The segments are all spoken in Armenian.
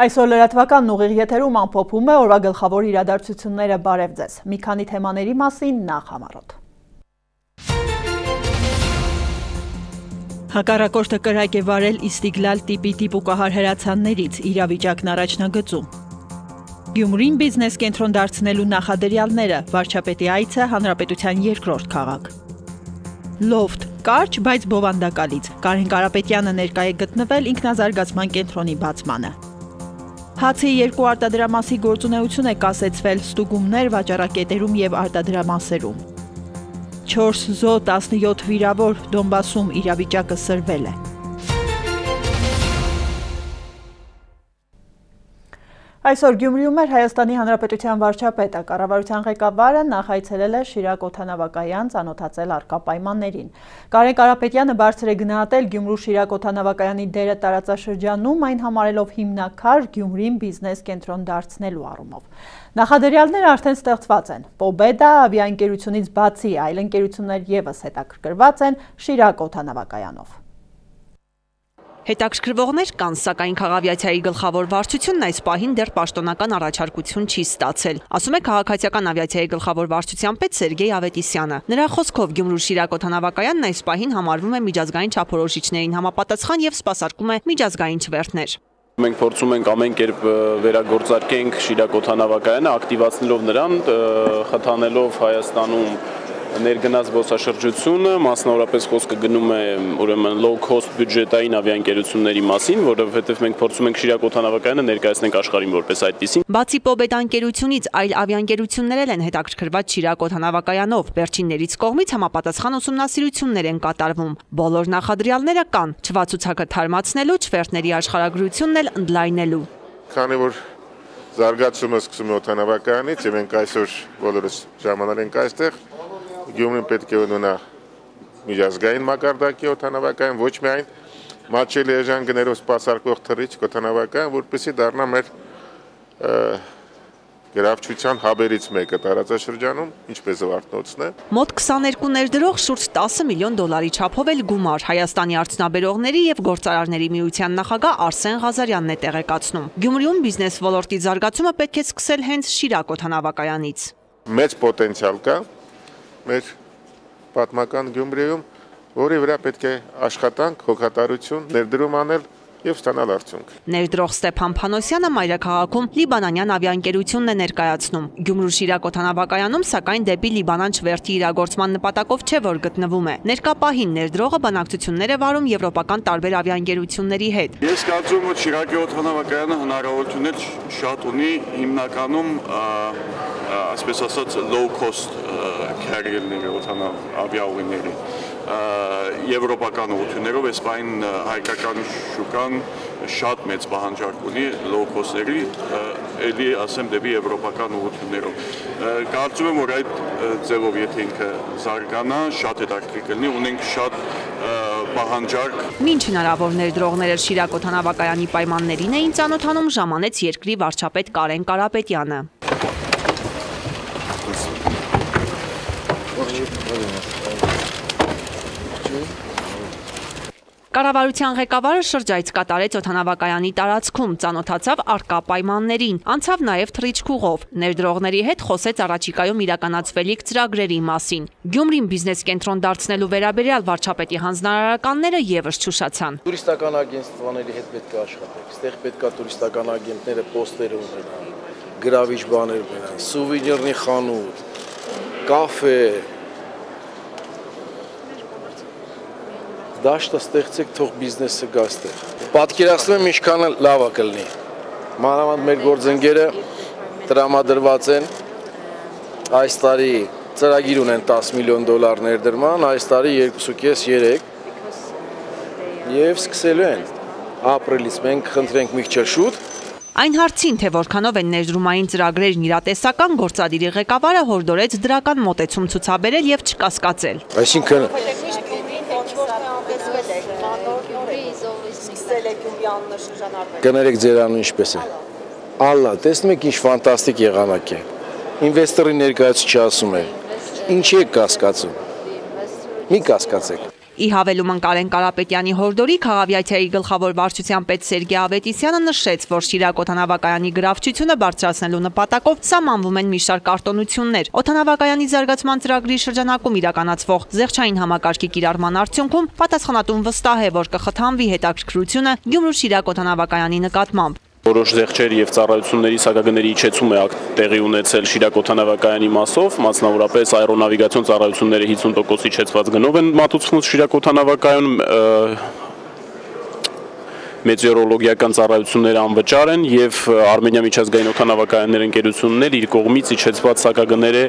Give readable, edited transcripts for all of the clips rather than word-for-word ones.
Այսօր լրատվական ուղիղ եթերում ամփոփում է օրվա գլխավոր իրադարձությունները բարև ձեզ։ Մի քանի թեմաների մասին նախ համառոտ։ Հակառակորդը կրակ է վարել Իստիգլալ տիպի դիպուկահար հրացաններից, իրավիճակն առաջնագծում։ Գյումրին բիզնես կենտրոն դարձնելու նախադրյալները, վարչապետի այցը հանրապետության երկրորդ քաղաք։ Լոֆթ, կարճ, բայց բովանդակալից, Կարեն Կարապետյանը ներկա է գտնվել ինքնազարգացման կենտրոնի բացմանը։ Հացի երկու արտադրամասի գործունեություն է կասեցվել ստուգումներ վաճառակետերում և արտադրամասերում։ 4 զո 17 վիրավոր, Դոնբասում իրավիճակը սրվել է։ Այսօր Գյումրիում էր Հայաստանի Հանրապետության վարչապետը, կառավարության ղեկավարը նախ այցելել է Շիրակ օդանավակայան, ծանոթացել առկա պայմաններին։ Կարեն Կարապետյանը բարձր է գնահատել Գյումրու Շիրակ օդանավակայանի դերը տարածաշրջանում, այն համարելով հիմնաքար Գյումրին բիզնես կենտրոն դարձնելու առումով։ Նախադրյալները արդեն ստեղծված են։ Պոբեդա ավիաընկերությունից բացի այլ ընկերություններ ևս հետաքրքրված են Շիրակ օդանավակայանով։ Հետաքրքրվողներ կան, սակայն քաղավիացիայի գլխավոր վարչությունն այս պահին դեռ պաշտոնական առաջարկություն չի ստացել, ասում է քաղաքացիական ավիացիայի գլխավոր վարչության պետ Սերգեյ Ավետիսյանը։ Նրա խոսքով Գյումրու Շիրակ օդանավակայանն այս պահին համարվում է միջազգային չափորոշիչներին համապատասխան եւ սպասարկում է միջազգային չվերթներ։ Մենք փորձում ենք ամեն կերպ վերագործարկենք Շիրակ օդանավակայանը, ակտիվացնելով նրան, խթանելով Հայաստանում ներգնաց զբոսաշրջությունը, մասնավորապես խոսքը գնում է ուրեմն low cost բյուջետային ավիաընկերությունների մասին, որովհետև մենք փորձում ենք Շիրակ օդանավակայանը ներկայացնենք աշխարհին որպես այդպիսին։ Բացի Պոբեդա ընկերությունից այլ ավիաընկերություններ են հետաքրքրված Շիրակ օդանավակայանով, վերջիններից կողմից համապատասխան ուսումնասիրություններ են կատարվում։ Բոլոր նախադրյալները կան, չվացուցակը թարմացնելու, չվերթների աշխարհագրությունն էլ ընդլայնելու։ Քանի որ զարգացումը սկսում է օդանավակայանից, եւ մենք այսօր բոլորս ժամանել ենք այստեղ, Գյումրին պետք է ունենա միջազգային մակարդակի օդանավակայան, ոչ միայն մատչելի էժան գներով սպասարկող թռիչք օդանավակայան, որպեսզի դառնա մեր գրավչության հաբերից մեկը տարածաշրջանում, ինչպես Զվարթնոցն է։ Մոտ 22 ներդրող շուրջ 10 միլիոն դոլարի չափով էլ գումար Հայաստանի արդյունաբերողների եւ գործարարների միության նախագահ Արսեն Ղազարյանն է տեղեկացնում։ Գյումրիում բիզնես ոլորտի զարգացումը պետք է սկսել հենց Շիրակ օդանավակայանից։ Մեծ պոտենցիալ կա մեր պատմական Գյումրիում, որի վրա պետք է աշխատանք, հոգատարություն, ներդրում անել եւ ստանալ արդյունք։ Ներդրող Ստեփան Փանոսյանը մայրաքաղաքում լիբանանյան ավիաընկերությունն է ներկայացնում։ Գյումրու Շիրակ օդանավակայանում սակայն դեպի Լիբանան չվերթի իրագործման նպատակով չէ, որ գտնվում է։ Ներկա պահին ներդրողը բանակցություններ է վարում եվրոպական տարբեր ավիաընկերությունների հետ։ Ես կարծում եմ, որ Շիրակի օդանավակայանը հնարավորություններ շատ ունի, հիմնականում այսպես ասած low cost carrier-ների ավիաուղիների եվրոպական ուղղություններով այս պահին հայկական շուկան շատ մեծ պահանջարկ ունի low cost-ների, էլի ասեմ դեպի եվրոպական ուղղություններով։ Կարծում եմ, որ այդ ձևով եթե ինքը զարգանա, շատ հետաքրքիր կլինի, ունենք շատ պահանջարկ։ Մինչ հնարավոր ներդրողները Շիրակ օդանավակայանի պայմաններին էին ծանոթանում, ժամանեց երկրի վարչապետ Կարեն Կարապետյանը։ Կառավարության ղեկավարը շրջայց կատարեց օդանավակայանի տարածքում, ծանոթացավ առկա պայմաններին, անցավ նաև թռիչքուղով, ներդրողների հետ խոսեց առաջիկայում իրականացվելիք ծրագրերի մասին։ Գյումրին բիզնես կենտրոն դարձնելու վերաբերյալ վարչապետի հանձնարարականները ևս չուշացան։ Տուրիստական ագենտների հետ պետք է աշխատենք, այստեղ պետք է տուրիստական ագենտները պոստեր ունենան, գրավիչ բաներ ունենան, սուվենիրի խանութ, կաֆե, դաշտը ստեղծեք, թող բիզնեսը գա այստեղ։ Պատկերացնում եմ ինչքան լավ է կլինի։ Մանավանդ մեր գործընկերը տրամադրված են այս տարի ծրագիր ունեն 10 միլիոն դոլար ներդրման, այս տարի 2.5-3 եւ սկսելու են ապրիլից մենք խնդրենք մի քիչ շուտ։ Այն հարցին, թե որքանով են ներդրումային ծրագրերն իրատեսական, գործադիրի ղեկավարը հորդորեց դրական մոտեցում ցուցաբերել եւ չկասկածել։ Այսինքն կներեք ձեր անունը ինչպես է։ Ալլա, տեսնում եք ինչ ֆանտաստիկ եղանակ է։ Ինվեստորի ներկայացուցիչը ասում է. Ինչի եք կասկածում։ Մի կասկածեք։ Ի հավելում Կարեն Կարապետյանի հորդորի քաղաքավիացիայի գլխավոր վարչության պետ Սերգեյ Ավետիսյանը նշեց, որ Շիրակ օդանավակայանի գրավչությունը բարձրացնելու նպատակով սահմանվում են մի շարք արտոնություններ։ Օդանավակայանի զարգացման ծրագրի շրջանակում իրականացվող զեղչային համակարգի կիրառման արդյունքում պատասխանատուն վստահ է, որ կխթանվի հետաքրքրությունը Գյումրու-Շիրակ օդանավակայանի նկատմամբ։ Որոշ զեղչեր եւ ծառայությունների սակագների իջեցում է տեղի ունեցել Շիրակ օդանավակայանի մասով, մասնավորապես աերոնավիգացիոն ծառայությունները 50% իջեցված գնով են մատուցվում Շիրակ օդանավակայանում, մեծեորոլոգիական ծառայությունները անվճար են եւ Արմենիա միջազգային օդանավակայաններ ընկերությունն էլ իր կողմից իջեցված սակագներ է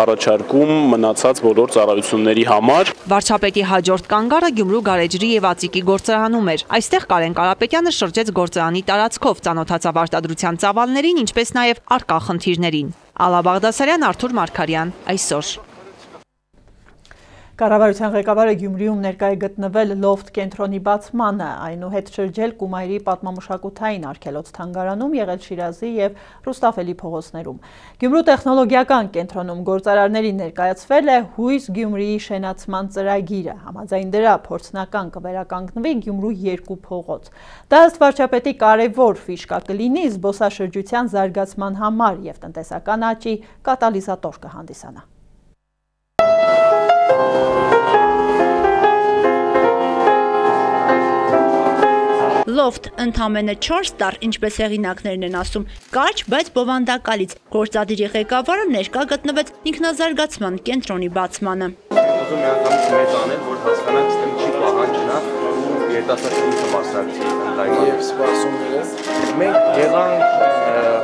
առաջարկում մնացած բոլոր ծառայությունների համար։ Վարչապետի հաջորդ կանգառը Գյումրու գարեջրի եւ ածիկի գործարանում էր։ Այստեղ Կարեն Կարապետյանը շրջեց գործարանի տարածքով, ծանոթացավ արտադրության ծավալներին, ինչպես նաեւ արկա խնդիրներին։ Ալա Բաղդասարյան, Արթուր Մարգարյան, այսօր։ Կառավարության ղեկավարը Գյումրիում ներկայ է գտնվել լոֆթ կենտրոնի բացմանը, այնուհետ շրջել Կումայրի պատմամշակութային արգելոց թանգարանում, եղել Շիրազի եւ Ռուստաֆելի փողոցներում։ Գյումրու տեխնոլոգիական կենտրոնում գործարարներին ներկայացվել է հույս Գյումրիի շենացման ծրագիրը։ Համաձայն դրա փորձնական կվերականգնվի Գյումրու 2 փողոց։ Դա ըստ վարչապետի կարևոր ֆիշկա կլինի զբոսաշրջության զարգացման համար եւ տնտեսական աճի կատալիզատոր կհանդիսանա։ Լոֆթ ընդամենը 4 տար, ինչպես հեղինակներն են ասում, կարճ, բայց բովանդակալից։ Գործադիրի ղեկավարը ներկա գտնվեց ինքնազարգացման կենտրոնի բացմանը։ Ուզում եմ անգամից մեծ անել, որ հասկանանք, թե ինչի պահանջն է ու երիտասարդությունը մասնակցի ընդլայնման։ Եվ սպասումները մենք եղանք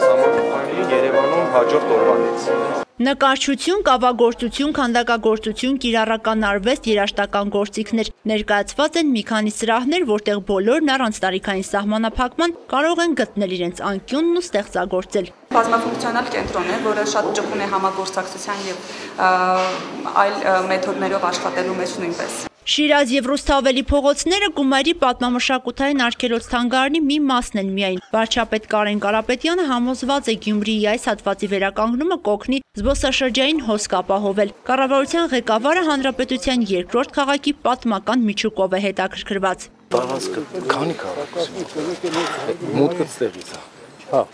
համապատասխանների Երևանում հաջորդ օրվանից։ Նկարչություն, կավագործություն, քանդակագործություն, կիրառական արվեստ, երաժշտական գործիքներ ներկայացված են մի քանի սրահներ, որտեղ բոլորն առանց տարիքային սահմանափակման կարող են գտնել իրենց անկյունն ու ստեղծագործել։ Բազմաֆունկցիոնալ կենտրոն է, որը շատ ճկուն է համագործակցության եւ այլ մեթոդներով աշխատելու մեջ նույնպես։ Շիրազ եւ Ռուստավելի փողոցները Կումայրի պատմամշակութային արգելոց թանգարանի մի մասն են միայն։ Վարչապետ Կարեն Կարապետյանը համոզված է Գյումրիի այս հատվածի վերականգնումը կօգնի զբոսաշրջային հոսք ապահովել։ Կառավարության ղեկավարը հանրապետության երկրորդ քաղաքի պատմական միջուկով է հետաքրքրված։ Տարածքը քանի քաղաք է։ Մուտքը ստեղից է։ Հա։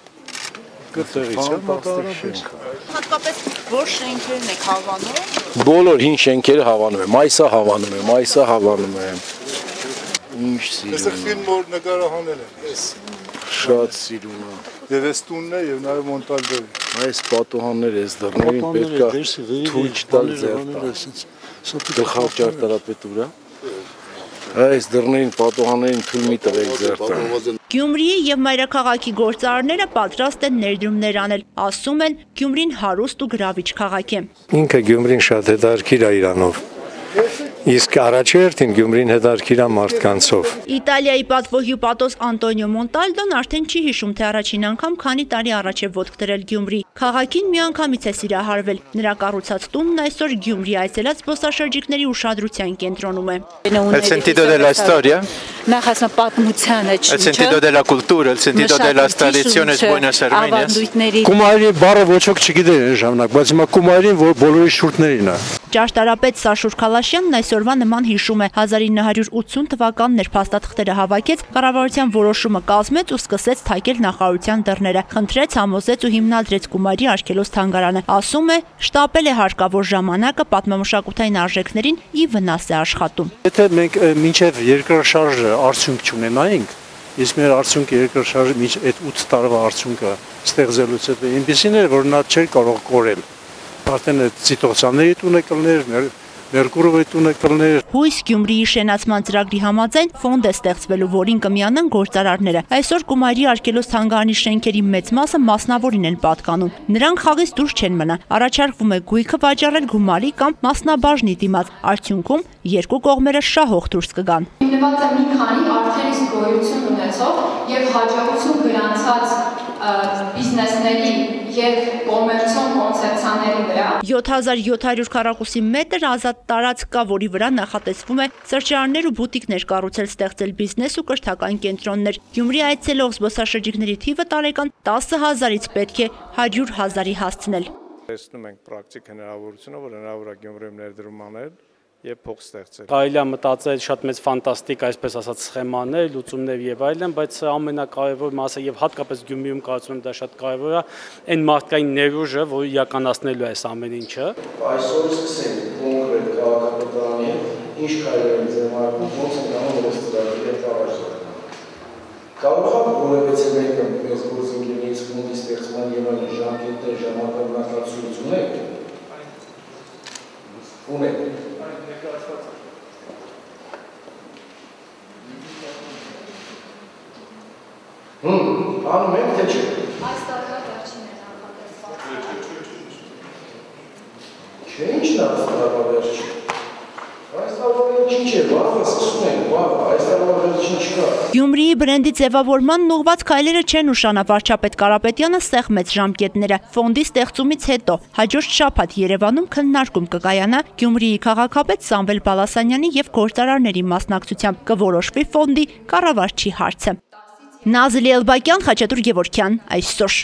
Հատկապես որ շենքերն եք հավանում։ Բոլոր հին շենքերը հավանում եմ, այսա հավանում եմ, այսա հավանում եմ։ Ինչ սիրում։ Այստեղ ֆիլմ որ նկարահանել են, ես շատ սիրում եմ։ Եվ այս տունն է եւ նաեւ Մոնտալդոյի։ Այս պատուհանները այս դռներին պետք է թույլ չտալ ձեռ գլխավոր ճարտարապետուրա։ Այս դռներին պատուհաններին թույլ մի տվեք ձեռ տալ։ Գյումրիի եւ մայրաքաղաքի գործարարները պատրաստ են ներդրումներ անել, ասում են Գյումրին հարուստ ու գրավիչ քաղաք է։ Ինքը Գյումրին շատ հետաքրքիր է իրանով։ Իսկ առաջերտին Գյումրին հետաքրքիր է մարդկանցով։ Իտալիայի պատվոհյուպատոս Անտոնիո Մոնտալդոն արդեն չի հիշում, թե առաջին անգամ քանի տարի առաջ է ոտք դրել Գյումրի։ Քաղաքին միանգամից է սիրահարվել։ Նրա կառուցած տունն այսօր Գյումրի այցելած զբոսաշրջիկների ուշադրության կենտրոնում է։ El sentido de la historia. Նախ ասում պատմությունը չի։ El sentido de la cultura, el sentido de las tradiciones buenas armenias. Կումայրի բառը ոչ ոք չգիտեր այն ժամանակ, բայց հիմա Կումայրին բոլորի շուրթերին է։ Ճարտարապետ Սաշուր Խալաշյանն այսօրվա նման հիշում է 1980 թվականներ փաստաթղթերը հավաքեց, կառավարության որոշումը կազմեց ու սկսեց թակել նախարարության դռները, խնդրեց, համոզեց ու հիմնադրեց Կումայրի արգելոց թանգարանը։ Ասում է, շտապել է հարկավոր ժամանակը պատմամշակութային արժեքներին ի վնաս է աշխատում։ Եթե մենք մինչև երկրաշարժը արդյունք չունենայինք, իսկ մեր արդյունքը երկրաշարժի այդ 8 տարվա արդյունքը ստեղծելուց հետո այնպեսին էր, որ նա չէր կարող կորել։ Արդեն այդ ցիտոցյանների տունը կլներ, Մերկուրովի տունը կլներ։ Հույս Գյումրիի շենացման ծրագրի համաձայն ֆոնդ է ստեղծվելու, որին կմիանան գործարարները։ Այսօր Կումայրի արգելոց թանգարանի շենքերի մեծ մասը մասնավորին են պատկանում։ Նրանք խաղից դուրս չեն մնա։ Առաջարկվում է գույքը վաճառել գումարի կամ մասնաբաժնի դիմաց։ Արդյունքում երկու կողմերը շահող դուրս կգան։ Հիմնված է մի քանի արդեն իսկ գոյություն ունեցող եւ հաջողություն գրանցած բիզնեսների եւ կոմերցիոն կոնցեպցիաների վրա 7700 քառակուսի մետր ազատ տարածք կա, որի վրա նախատեսվում է սրճարաններ ու բուտիկներ կառուցել, ստեղծել բիզնես ու կրթական կենտրոններ։ Գյումրի այցելող զբոսաշրջիկների թիվը տարեկան 10,000-ից պետք է 100,000-ի հասցնել։ Տեսնում ենք պրակտիկ հնարավորությունը, որ հնարավոր է Գյումրիում ներդրում անել, եւ փող ստեղծել։ Կարելի է մտածել շատ մեծ ֆանտաստիկ, այսպես ասած, սխեմաներ, լուծումներ եւ այլն, բայց ամենակարևոր մասը եւ հատկապես Գյումրիում կարծում եմ դա շատ կարևոր է, այն մարդկային ներուժը, որը իրականացնելու է այս ամեն ինչը։ Այսօր սկսենք կոնկրետ քաղաքապետարանի ինչ կարելի է ձեռնարկել, ոնց են անում այս ծրագիրը կառաջել։ Կարող է որևէ մեկը մեզ գործընկերներից ֆոնդի ստեղծման եւ այլ ժամկետներ, ժամանակացույց ունեք։ Անում եք, թե չէ։ Այս տարվա վերջին է նախատեսված։ Չէ, ինչն է այս տարվա վերջին։ Այս տարվա վերջին չէ, վաղը սկսում ենք, վաղը, այս տարվա վերջին չկա։ Գյումրիի բրենդի ձևավորմանն ուղղված քայլերը չեն ուշանա վարչապետ Կարապետյանը սեղմեց ժամկետները։ Ֆոնդի ստեղծումից հետո հաջորդ շաբաթ Երևանում քննարկում կկայանա Գյումրիի քաղաքապետ Սամվել Բալասանյանի եւ գործարարների մասնակցությամբ կորոշվի ֆոնդի կառավարչի հարցը։ Նազելի Էլբակյան, Խաչատուր Գևորգյան, այսօր։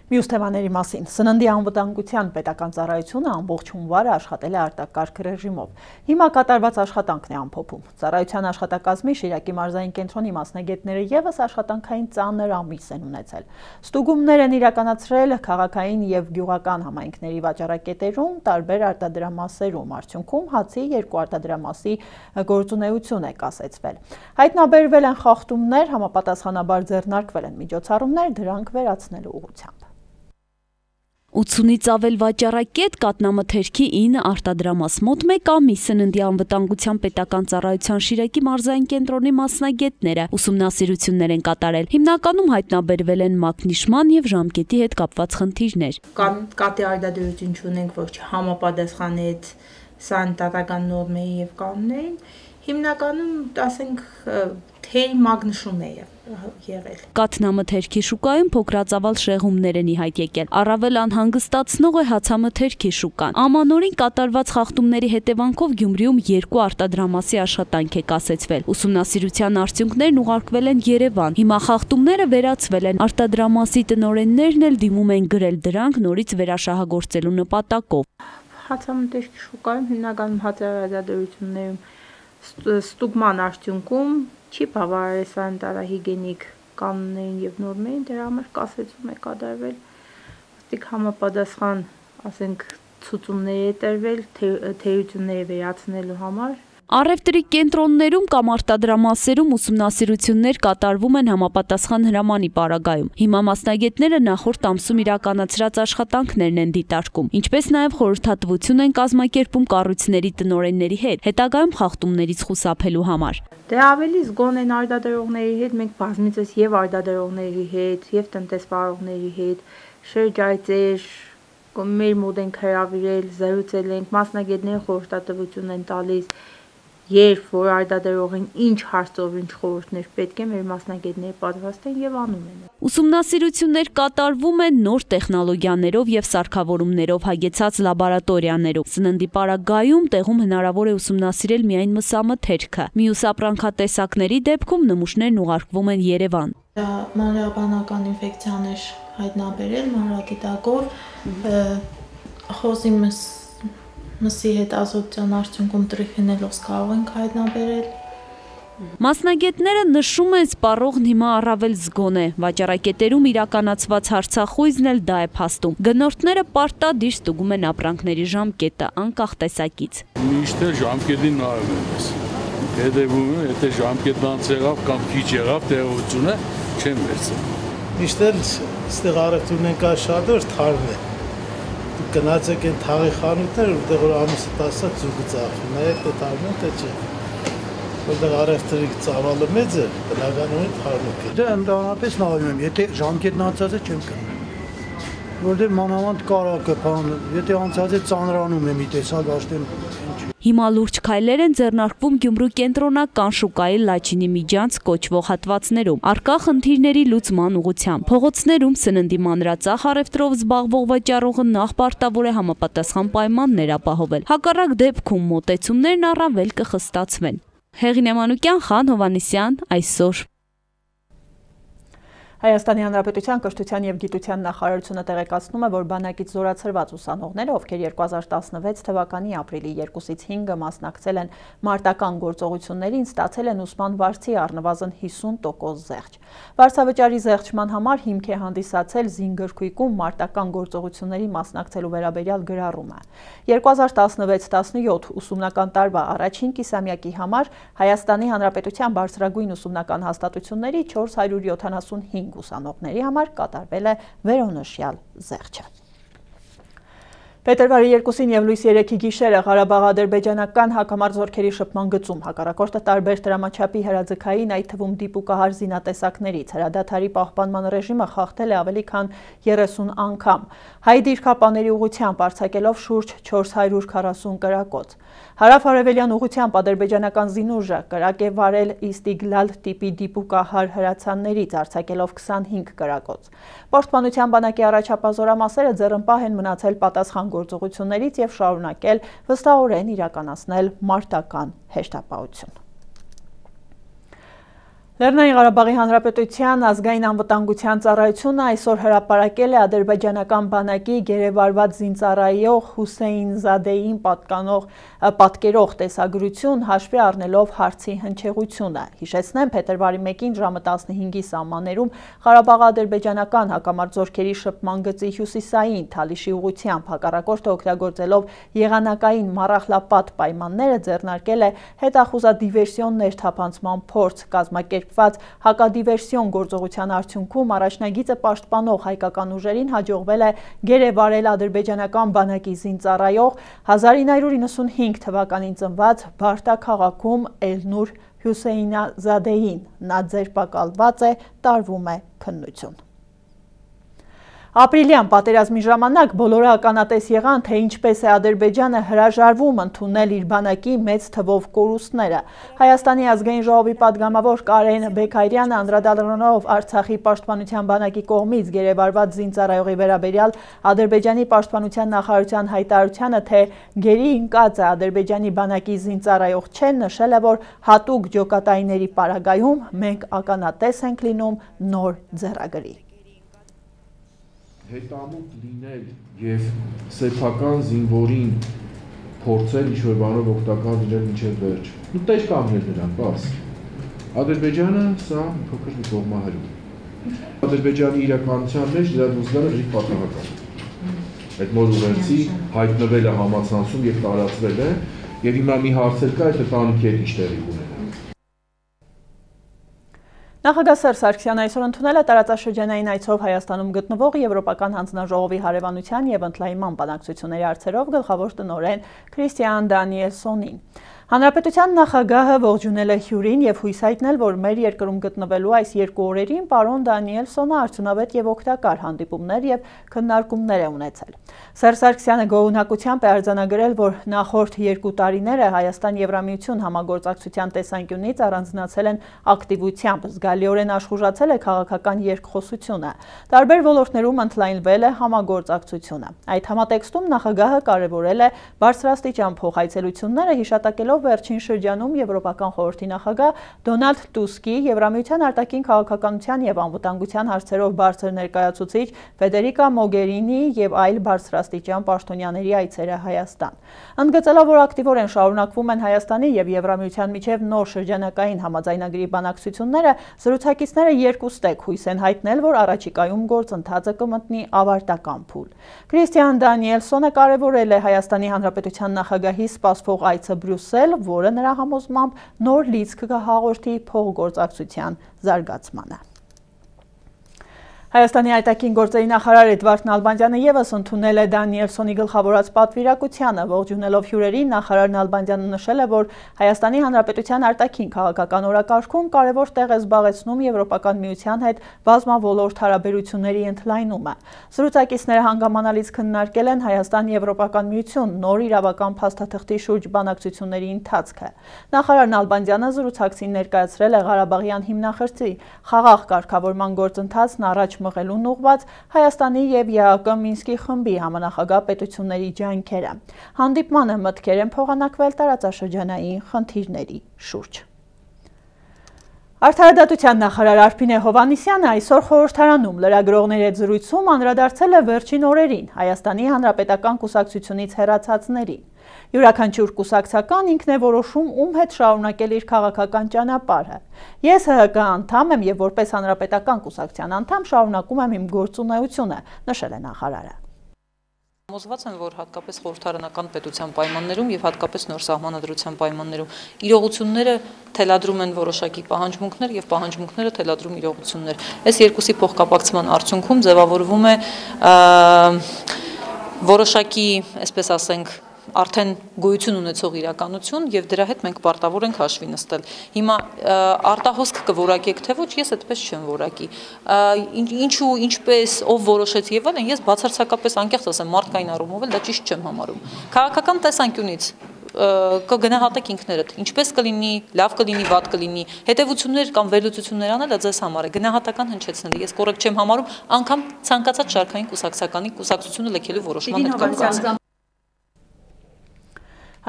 Մյուս թեմաների մասին սննդի անվտանգության պետական ծառայությունը ամբողջ հունվարը աշխատել է արտակարգ ռեժիմով։ Հիմա կատարված աշխատանքն է ամփոփում։ Ծառայության աշխատակազմի Շիրակի մարզային կենտրոնի մասնագետները եւս աշխատանքային ծանր ամիս են ունեցել։ Ստուգումներ են իրականացրել քաղաքային եւ գյուղական համայնքների վաճառակետերում, տարբեր արտադրամասերում։ Արդյունքում հացի 2 արտադրամասի գործունեություն է կասեցվել։ Հայտնաբերվել են խախտումներ, համապատասխանաբար ձեռնարկվել են միջոցառումներ դրանք վերացնելու ուղղությամբ։ 80-ից ավել վաճառակետ, կատնամթերքի 9 արտադրամաս, մոտ 1 ամիս սննդի անվտանգության պետական ծառայության Շիրակի մարզային կենտրոնի մասնագետները ուսումնասիրություններ են կատարել։ Հիմնականում հայտնաբերվել են մակնիշման եւ ժամկետի հետ կապված խնդիրներ։ Կատի արդյունքություն չունենք, ոչ համապատասխանեց սանիտարական նորմերի եւ կանոններին։ Հիմնականում, ասենք, թեյ մագնշում է եղել։ Կաթնամթերքի շուկայում փոքրածավալ շեղումներ են ի հայտ եկել։ Առավել անհանգստացնող է հացամթերքի շուկան։ Ամանորին կատարված խախտումների հետևանքով Գյումրիում 2 արտադրամասի աշխատանք է կասեցվել։ Ուսումնասիրության արդյունքներն ուղարկվել են Երևան։ Հիմա խախտումները վերացվել են։ Արտադրամասի տնօրեններն էլ դիմում են գրել դրանք նորից վերաշահագործելու նպատակով։ Հացամթերքի շուկայում հիմնականում հացարազատություններում ստուգման արդյունքում չի բավարարել սանիտարահիգիենիկ կանոններին եւ նորմերին, դրա համար կասեցում է կատարվել, ըստ համապատասխան, ասենք, ցուցումներ է տրվել թեյությունները վերացնելու համար։ Առևտրի կենտրոններում կամ արտադրամասերում ուսումնասիրություններ կատարվում են համապատասխան հրամանի պարագայում։ Հիմա մասնագետները նախորդ ամսում իրականացրած աշխատանքներն են դիտարկում, ինչպես նաև խորհրդատվություն են կազմակերպում կառույցների տնօրենների հետ, հետագայում խախտումներից խուսափելու համար։ Դե ավելի զգոն են արտադրողների հետ, մենք բազմիցս եւ արտադրողների հետ, եւ տնտեսվարողների հետ շրջայցեր մեր մոտ ենք հրավիրել, զրուցել ենք, մասնագետները խորհրդատվություն են տալիս, երբ որ արտադրողին ինչ հարցով ինչ խորհուրդներ պետք է, մեր մասնագետները պատրաստ են եւ անում են։ Ուսումնասիրություններ կատարվում են նոր տեխնոլոգիաներով եւ սարքավորումներով հագեցած լաբորատորիաներում։ Սննդի պարագայում տեղում հնարավոր է ուսումնասիրել միայն մսամթերքը։ Մյուս ապրանքատեսակների դեպքում նմուշներն ուղարկվում են Երևան։ Մանրէաբանական ինֆեկցիաներ հայտնաբերել մանրադիտակով, խոզի մսի հետ ազոտության արդյունքում տրիխինելոզ կարող ենք հայտնաբերել։ Մասնագետները նշում են սպառողն հիմա առավել զգոն է։ Վաճառակետերում իրականացված հարցախույզն էլ դա է փաստում։ Գնորդները պարտադիր ստուգում են ապրանքների ժամկետը, անկախ տեսակից։ Միշտ ժամկետին նայում են։ Հետևում են, եթե ժամկետն անց եղավ կամ քիչ եղավ, տեղությունը չեն վերցնում։ Միշտ էլ ստեղ առևտուրն են կա շատ որ թարմ է։ Գնացեք են թաղի խանութներ, որտեղ որ ամիսը 10-ը ձուկը ծախվում, նայեք թե թարմ է, թե չէ։ Որտեղ առևտրի ծավալը մեծ է, բնականորեն թարմ է։ Դե ընդհանրապես նայում եմ, եթե ժամկետն անցած է չեմ կրում։ Որտեղ մանավանդ կարակը, եթե անցած է ծանրանում է մի տեսակ աշտեմ։ Հիմա լուրջ քայլեր են ձեռնարկվում Գյումրու կենտրոնական շուկայի Լաչինի միջանց կոչվող հատվածներում, առկա խնդիրների լուծման ուղղությամբ։ Փողոցներում սննդի մանրածախ առևտրով զբաղվող վաճառողը նախ պարտավոր է համապատասխան պայմաններ ապահովել։ Հակառակ դեպքում մոտեցումներն առավել կխստացվեն։ Հեղինե Մանուկյան, Խան Հովանեսյան, այսօր։ Հայաստանի Հանրապետության կրթության և գիտության նախարարությունը տեղեկացնում է, որ բանակից զորացրված ուսանողները, ովքեր 2016 թվականի ապրիլի 2-ից 5-ը մասնակցել են մարտական գործողություններին, ստացել են ուսման վարձի առնվազն 50% զեղչ։ Վարձավճարի զեղչման համար հիմք է հանդիսացել զինգրքույկում մարտական գործողությունների մասնակցելու վերաբերյալ գրառումը։ 2016-17 ուսումնական տարվա առաջին կիսամյակի համար Հայաստանի Հանրապետության բարձրագույն ուսումնական հաստատությունների 475 ուսանողների համար կատարվել է վերոնշյալ զեղչը։ Փետրվարի 2-ին և լույս 3-ի գիշերը Ղարաբաղ-ադրբեջանական հակամարտ զորքերի շփման գծում հակառակորդը տարբեր տրամաչափի հրաձգային, այդ թվում դիպուկահար զինատեսակներից հրադադարի պահպանման ռեժիմը խախտել է ավելի քան 30 անգամ, հայ դիրքապաների ուղղությամբ արձակելով շուրջ 440 կրակոց։ Հարավ-արևելյան ուղղությամբ ադրբեջանական զինուժը կրակ է վարել Իստիգլալ տիպի դիպուկահար հրացաններից արձակելով 25 կրակոց։ Պաշտպանության բանակի առաջապազորամասերը ձեռնպահ են մնացել պատասխան գործողություններից և շարունակել վստահորեն իրականացնել մարտական հեշտապահություն։ Լեռնային Ղարաբաղի Հանրապետության ազգային անվտանգության ծառայությունը այսօր հրապարակել է ադրբեջանական բանակի գերեվարված զինծառայող Հուսեյն Զադեին պատկերող տեսագրություն հաշվի առնելով հարցի հնչեղությունը։ Հիշեցնեմ, փետրվարի 1-ին ժամը 15-ի սահմաններում Ղարաբաղ-ադրբեջանական հակամարտ զորքերի շփման գծի հյուսիսային Թալիշի ուղղությամբ հակառակորդը օգտագործելով եղանակային մառախլապատ պայմանները ձեռնարկել է հետախուզադիվերսիոն ներթափանցման փորձ կազմակերպված հակադիվերսիոն գործողության արդյունքում առաջնագիծը պաշտպանող հայկական ուժերին հաջողվել է գերեվարել ադրբեջանական բանակի զինծառայող 1995 թվականին ծնված Բարդա քաղաքում Էլնուր Հուսեյնզադեին, նա ձերբակալված է, տարվում է քննություն։ Ապրիլյան պատերազմի ժամանակ բոլորը ականատես եղան, թե ինչպես է Ադրբեջանը հրաժարվում ընդունել իր բանակի մեծ թվով կորուստները։ Հայաստանի ազգային ժողովի պատգամավոր Կարեն Բեքայրյանը անդրադառնալով Արցախի պաշտպանության բանակի կողմից գերեվարված զինծառայողի վերաբերյալ Ադրբեջանի պաշտպանության նախարարության հայտարարությանը, թե գերի ընկած է Ադրբեջանի բանակի զինծառայող չեն, նշել է, որ հատուկ ջոկատայինների պարագայում մենք ականատես ենք լինում նոր ձեռագրի։ Հետամուտ լինել և սեփական զինվորին փորձել ինչ-որ բանով օգտակար լինել մինչև վերջ։ Ու տեղ կանգնել նրան, բաս։ Ադրբեջանը սա փոքր մի կողմահարում։ Ադրբեջանի իրականության մեջ լրատվությունը լրիվ պատահական։ Այդ նոր ուղերձի հայտնվել է համացանցում և տարածվել է, և հիմա մի հարց կա, այդ ընտանիքի հետ ինչ տեղի ունենա։ Նախագահ Սերժ Սարգսյանը այսօր ընդունել է տարածաշրջանային այցով Հայաստանում գտնվող Եվրոպական հանձնաժողովի հարևանության և ընդլայնման բանակցությունների հարցերով գլխավոր տնօրեն Քրիստիան Դանիելսոնին։ Հանրապետության նախագահը ողջունել է հյուրին և հույս հայտնել, որ մեր երկրում գտնվելու այս երկու օրերին պարոն Դանիելսոնը արդյունավետ և օգտակար հանդիպումներ և քննարկումներ է ունեցել։ Սերժ Սարգսյանը գոհունակությամբ է արձանագրել, որ նախորդ 2 տարիները Հայաստան-Եվրամիություն համագործակցության տեսանկյունից առանձնացել են ակտիվությամբ, զգալիորեն աշխուժացել է քաղաքական երկխոսությունը, տարբեր ոլորտներում ընդլայնվել է համագործակցությունը։ Այդ համատեքստում նախագահը կարևորել է բարձրաստիճան փոխայցելությունները, հիշատակելով վերջին շրջանում Եվրոպական խորհրդի նախագահ Դոնալդ Տուսկի, Եվրամիության արտաքին քաղաքականության և անվտանգության հարցերով բարձր ներկայացուցիչ Ֆեդերիկա Մոգերինի և այլ բարձրաստիճան պաշտոնյաների այցերը Հայաստան։ Ընդգծելով, որ ակտիվորեն շարունակվում են Հայաստանի և Եվրամիության միջև նոր շրջանակային համաձայնագրի բանակցությունները, զրուցակիցները երկուստեք հույս են հայտնել, որ առաջիկայում գործընթացը կմտնի ավարտական փուլ։ Քրիստիան Դանիելսոնը կարևորել է Հայաստանի Հանրապետության նախագահի սպասվող այցը Բրյուսել, որը նրա համոզմամբ նոր լիցք կհաղորդի փոխգործակցության զարգացմանը։ Հայաստանի արտաքին գործերի նախարար Էդվարդ Նալբանդյանը ևս ընդունել է Դանիելսոնի գլխավորած պատվիրակությանը, ողջունելով հյուրերին, նախարար Նալբանդյանը նշել է, որ Հայաստանի Հանրապետության արտաքին քաղաքական օրակարգում կարևոր տեղ է զբաղեցնում Եվրոպական միության հետ բազմաոլորտ հարաբերությունների ընդլայնումը։ Զրուցակիցները հանգամանալից քննարկել են Հայաստան-Եվրոպական միություն նոր իրավական փաստաթղթի շուրջ բանակցությունների ընթացքը։ Նախարար Նալբանդյանը զրուցակցին ներկայացրել է Ղարաբաղյան հիմնախնդրի խաղաղ կարգավորման գործընթացն առաջ մղելուն ուղղված Հայաստանի և ԵԱԿ Մինսկի խմբի համանախագահ պետությունների ջանքերը։ Հանդիպմանը մտքեր են փոխանակվել տարածաշրջանային խնդիրների շուրջ։ Արդարադատության նախարար Արփին Հովհաննիսյանը այսօր խորհրդարանում լրագրողների հետ զրույցում անդրադարձել է վերջին օրերին Հայաստանի Հանրապետական կուսակցությունից հեռացածներին։ Յուրաքանչյուր կուսակցական ինքն է որոշում ում հետ շարունակել իր քաղաքական ճանապարհը։ Ես ՀՀԿ անդամ եմ եւ որպես Հանրապետական կուսակցության անդամ շարունակում եմ իմ գործունեությունը, նշել է նախարարը։ Համոզված եմ, որ հատկապես խորհրդարանական պետության պայմաններում եւ հատկապես նոր սահմանադրության պայմաններում իրողությունները թելադրում են որոշակի պահանջմունքներ եւ պահանջմունքները թելադրում իրողություններ։ Այս երկուսի փոխկապակցման արդյունքում ձևավորվում է որոշակի, այսպես ասենք, արդեն գոյություն ունեցող իրականություն եւ դրա հետ մենք պարտավոր ենք հաշվի նստել։ Հիմա արտահոսք կորակեք թե ոչ, ես այդպես չեմ որակի։ Ինչու, ինչպես, ով որոշեց եւ այլն, ես բացարձակապես անկեղծ ասեմ, մարդկային առումով էլ դա ճիշտ չեմ համարում։ Քաղաքական տեսանկյունից կգնահատեք ինքներդ, ինչպես կլինի, լավ կլինի, վատ կլինի, հետևություններ կամ վերլուծություններ անելը ձեզ համար է, գնահատական հնչեցնելը, ես կոռեկտ չեմ համարում, անգամ ցանկացած շարքային կուսակցությունը լքելու որոշման հետ կապված։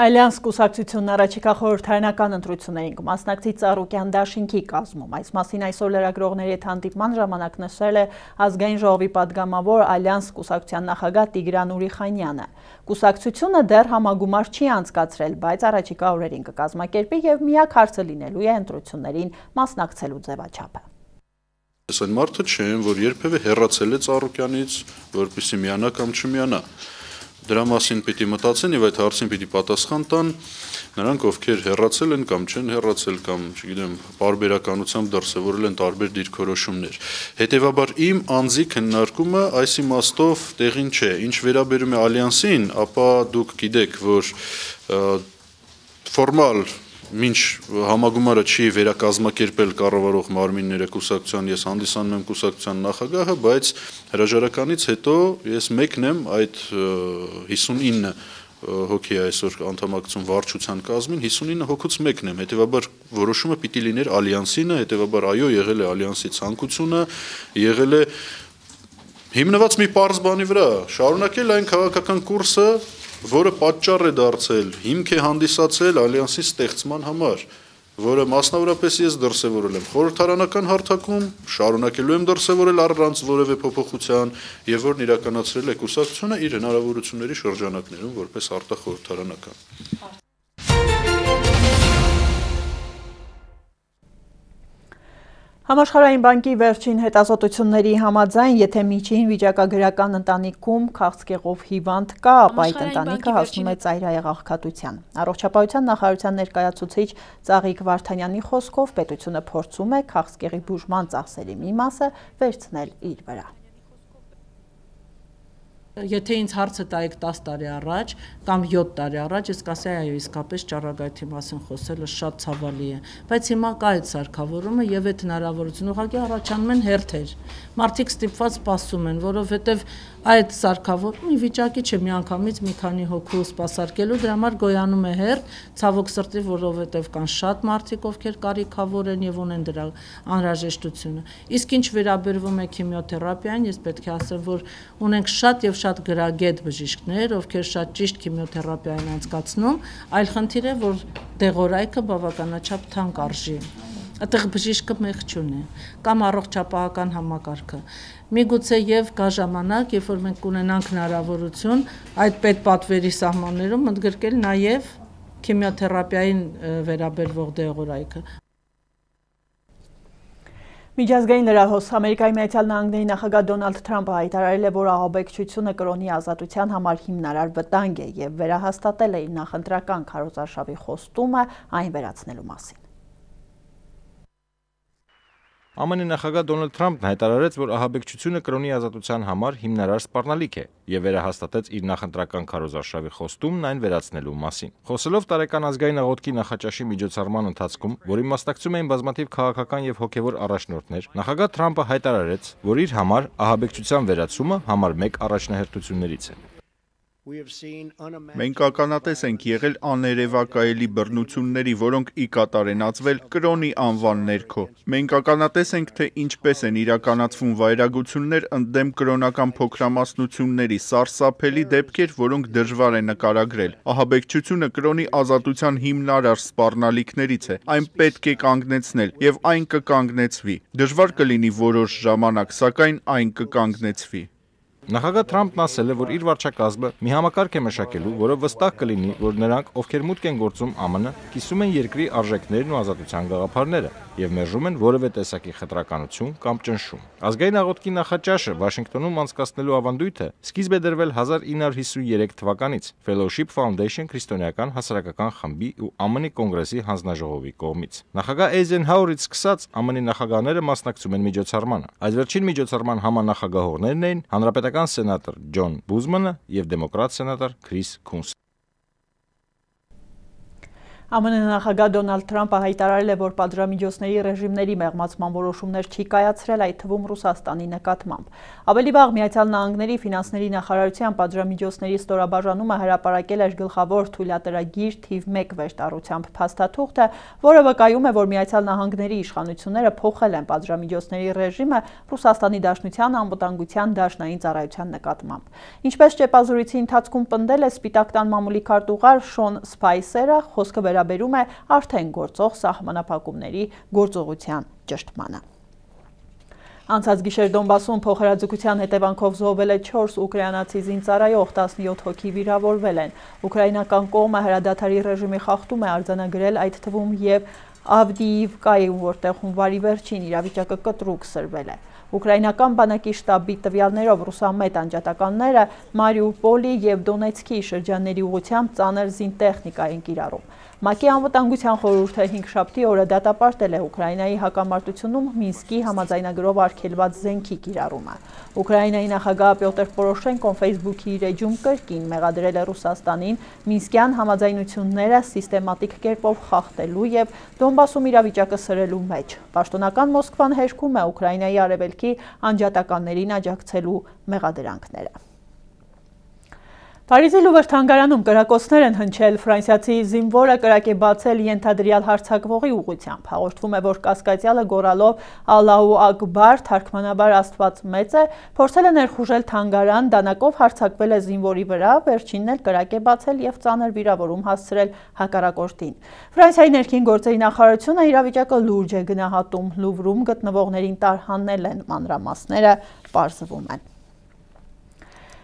Ալյանս կուսակցությունն առաջիկա խորհրդարանական ընտրություններին կմասնակցի Ծառուկյան դաշինքի կազմում։ Այս մասին այսօր լրագրողների հետ հանդիպման ժամանակ նշել է Ազգային ժողովի պատգամավոր Ալյանս կուսակցության նախագահ Տիգրան Ուրիխանյանը։ Կուսակցությունը դեռ համագումար չի անցկացրել, բայց առաջիկա օրերին կկազմակերպի եւ միակ հարցը լինելու է ընտրություններին մասնակցելու ձևաչափը։ Այս այն մարդը չեն, որ երբևէ հեռացել է Ծառուկյանից, որպեսզի միանա կամ չմիանա։ Դրա մասին պիտի մտածեն եւ այդ հարցին պիտի պատասխան տան նրանք, ովքեր հեռացել են կամ չեն հեռացել կամ, չգիտեմ, բարբերականությամբ դրսևորել են տարբեր դիրքորոշումներ։ Հետևաբար իմ անձի քննարկումը այս իմաստով տեղին չէ։ Ինչ վերաբերում է Ալյանսին, ապա դուք գիտեք, որ ֆորմալ մինչ համագումարը չի վերակազմակերպել կառավարող մարմինները կուսակցության, ես հանդիսանում եմ կուսակցության նախագահը, բայց հրաժարականից հետո ես մեկն եմ այդ 59 հոգի այսօր անդամակցում վարչության կազմին, 59 հոգուց մեկն եմ, հետևաբար որոշումը պիտի լիներ Ալյանսինը, հետևաբար այո, եղել է Ալյանսի ցանկությունը, եղել է հիմնված մի պարզ բանի վրա, շարունակել այն քաղաքական կուրսը, որը պատճառ է դարձել, հիմք է հանդիսացել Ալյանսի ստեղծման համար, որը մասնավորապես ես դրսևորել եմ խորհրդարանական հարթակում, շարունակելու եմ դրսևորել առանց որևէ փոփոխության եւ որն իրականացրել է կուսակցությունը իր հնարավորությունների շրջանակներում որպես արտախորհրդարանական։ Համաշխարհային բանկի վերջին հետազոտությունների համաձայն, եթե միջին վիճակագրական ընտանիքում քաղցկեղով հիվանդ կա, ապա այդ ընտանիքը հասնում է ծայրահեղ աղքատության։ Առողջապահության նախարարության ներկայացուցիչ Ծաղիկ Վարդանյանի խոսքով պետությունը փորձում է քաղցկեղի բուժման ծախսերի մի մասը վերցնել իր վրա։ Եթե ինձ հարցը տայեք 10 տարի առաջ կամ 7 տարի առաջ, ես կասեի այո, իսկապես ճառագայթի մասին խոսելը շատ ցավալի է, բայց հիմա կա այդ սարքավորումը եւ այդ հնարավորությունը ուղղակի առաջանում են հերթեր։ Մարդիկ ստիպված սպասում են, որովհետեւ այդ սարքավորումը ի վիճակի չէ միանգամից մի քանի հոգու սպասարկելու, դրա համար գոյանում է հերթ, ցավոք սրտի, որովհետեւ կան շատ մարդիկ, ովքեր կարիքավոր են եւ ունեն դրա անհրաժեշտությունը։ Իսկ ինչ վերաբերվում է քիմիոթերապիային, ես պետք է ասեմ, որ ունենք շատ եւ շատ գրագետ բժիշկներ, ովքեր շատ ճիշտ քիմիոթերապիա են անցկացնում, այլ խնդիր է, որ դեղորայքը բավականաչափ թանկ արժի։ Այդտեղ բժիշկը մեղ չունի, կամ առողջապահական համակարգը։ Միգուցե եւ կա ժամանակ, երբ որ մենք կունենանք հնարավորություն այդ պետպատվերի սահմաններում ընդգրկել նաեւ քիմիոթերապիային վերաբերվող դեղորայքը։ Միջազգային լրահոս Ամերիկայի Միացյալ Նահանգների նախագահ Դոնալդ Թրամփը հայտարարել է, որ ահաբեկչությունը կրոնի ազատության համար հիմնարար վտանգ է եւ վերահաստատել է իր նախընտրական քարոզարշավի խոստումը այն վերացնելու մասին։ ԱՄՆ նախագահ Դոնալդ Թրամփն հայտարարեց, որ ահաբեկչությունը կրոնի ազատության համար հիմնարար սպառնալիք է եւ վերահաստատեց իր նախընտրական քարոզարշավի խոստումն այն վերացնելու մասին։ Խոսելով տարեկան ազգային աղոթքի նախաճաշի միջոցառման ընթացքում, որին մասնակցում էին բազմաթիվ քաղաքական եւ հոգեվոր առաջնորդներ, նախագահ Թրամփը հայտարարեց, որ իր համար ահաբեկչության վերացումը համար 1 առաջնահերթություններից է։ Մենք ականատես ենք եղել աներևակայելի բռնությունների, որոնք ի կատար են ածվել կրոնի անվան ներքո։ Մենք ականատես ենք, թե ինչպես են իրականացվում վայրագություններ ընդդեմ կրոնական փոքրամասնությունների, սարսափելի դեպքեր, որոնք դժվար է նկարագրել։ Ահաբեկչությունը կրոնի ազատության հիմնարար սպառնալիքներից է։ Այն պետք է կանգնեցնել, եւ այն կկանգնեցվի։ Դժվար կլինի որոշ ժամանակ, սակայն այն կկանգնեցվի։ Նախագահ Թրամփն ասել է, որ իր վարչակազմը մի համակարգ է մշակելու, որը վստահ կլինի, որ նրանք, ովքեր մուտք են գործում ԱՄՆ, կիսում են երկրի արժեքներն ու ազատության գաղափարները եւ մերժում են որևէ տեսակի խտրականություն կամ ճնշում։ Ազգային աղոթքի նախաճաշը Վաշինգտոնում անցկացնելու ավանդույթը սկիզբ է դրվել 1953 թվականից Fellowship Foundation քրիստոնեական հասարակական խմբի ու ԱՄՆ կոնգրեսի հանձնաժողովի կողմից։ Նախագահ Էյզենհաուրից սկսած ԱՄՆ նախագահները մասնակցում են միջոցառմանը։ Այս վերջին միջոցառման համանախագահողներն էին հանրապետական սենատոր Ջոն Բուզմանը եւ դեմոկրատ սենատոր Քրիս Քունսը։ ԱՄՆ նախագահ Դոնալդ Թրամփը հայտարարել է, որ պատժամիջոցների ռեժիմների մեղմացման որոշումներ չի կայացրել, այդ թվում Ռուսաստանի նկատմամբ։ Ավելի վաղ Միացյալ Նահանգների ֆինանսների նախարարության պատժամիջոցների ստորաբաժանումը հրապարակել էր գլխավոր թույլատրագիր թիվ 1 վերտառությամբ փաստաթուղթը, որը վկայում է, որ Միացյալ Նահանգների իշխանությունները փոխել են պատժամիջոցների ռեժիմը Ռուսաստանի Դաշնության անվտանգության դաշնային ծառայության նկատմամբ։ Ինչպես ճեպազրույցի ընթացքում պնդել է Սպիտակ տան մամուլի քարտուղար Շոն Սփայսերը, խոսքը վերաբերում է արդեն գործող սահմանափակումների գործողության ճշտմանը։ Անցած գիշեր Դոնբասում փոխհրաձգության հետևանքով զոհվել է 4 ուկրաինացի զինծառայող, 17 հոգի վիրավորվել են։ Ուկրաինական կողմը հրադադարի ռեժիմի խախտում է արձանագրել, այդ թվում եւ Ավդիիվկայում, որտեղ հունվարի վերջին իրավիճակը կտրուկ սրվել է։ Ուկրաինական բանակի շտաբի տվյալներով ռուսամետ անջատականները Մարիուպոլի եւ Դոնեցկի շրջանների ուղղությամբ ծանր զինտեխնիկա են կիրառում։ ՄԱԿ-ի անվտանգության խորհուրդը 5-շաբթի օրը դատապարտել է Ուկրաինայի հակամարտությունում Մինսկի համաձայնագրով արգելված զենքի կիրառումը։ Ուկրաինայի նախագահ Պյոտր Պորոշենկոն Facebook-ի իր էջում կրկին մեղադրել է Ռուսաստանին Մինսկյան համաձայնությունները սիստեմատիկ կերպով խախտելու եւ Դոնբասում իրավիճակը սրելու մեջ։ Պաշտոնական Մոսկվան հերքում է Ուկրաինայի արևելքի անջատականներին աջակցելու մեղադրանքները։ Փարիզի Լուվր թանգարանում կրակոցներ են հնչել, ֆրանսիացի զինվորը կրակ է բացել ենթադրյալ հարձակվողի ուղղությամբ։ Հաղորդվում է, որ կասկածյալը գոռալով Ալլահու Ակբար, թարգմանաբար Աստված մեծ է, փորձել է ներխուժել թանգարան, դանակով հարձակվել է զինվորի վրա, վերջինն էլ կրակ է բացել եւ ծանր վիրավորում հասցրել հակառակորդին։ Ֆրանսիայի ներքին գործերի նախարարությունը իրավիճակը լուրջ է գնահատում, Լուվրում գտնվողներին տարհանել են, մանրամասները պարզվում են։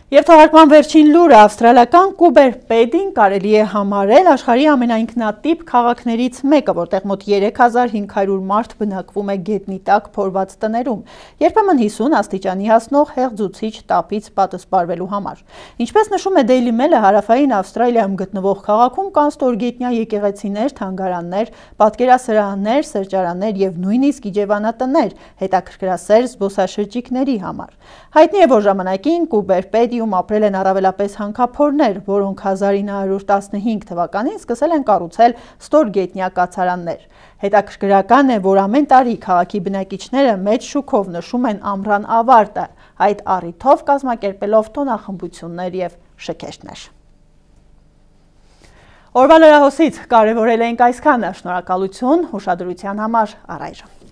Եվ թողարկման վերջին լուրը ավստրալիական Կուբեր Պեդին կարելի է համարել աշխարհի ամենաինքնատիպ քաղաքներից մեկը, որտեղ մոտ 3500 մարդ բնակվում է գետնի տակ փորված տներում, երբեմն 50 աստիճանի հասնող հեղձուցիչ տապից պատսպարվելու համար։ Ինչպես նշում է Daily Mail-ը, հարավային Ավստրալիայում գտնվող քաղաքում կան ստորգետնյա եկեղեցիներ, թանգարաններ, պատկերասրահներ, սրճարաններ եւ նույնիսկ իջևանատներ հետաքրքրասեր զբոսաշրջիկների համար։ Հայտնի է, որ ժամանակին Կուբեր Պեդիում ապրել են առավելապես հանքափորներ, որոնք 1915 թվականին սկսել են կառուցել ստորգետնյա կացարաններ։ Հետաքրքրական է, որ ամեն տարի քաղաքի բնակիչները մեծ շուքով նշում են ամռան ավարտը, այդ առիթով կազմակերպելով տոնախմբություններ եւ շքեշտներ։ Օրվա լրահոսից կարևորել ենք այսքանը, շնորհակալություն ուշադրության համար, առայժմ։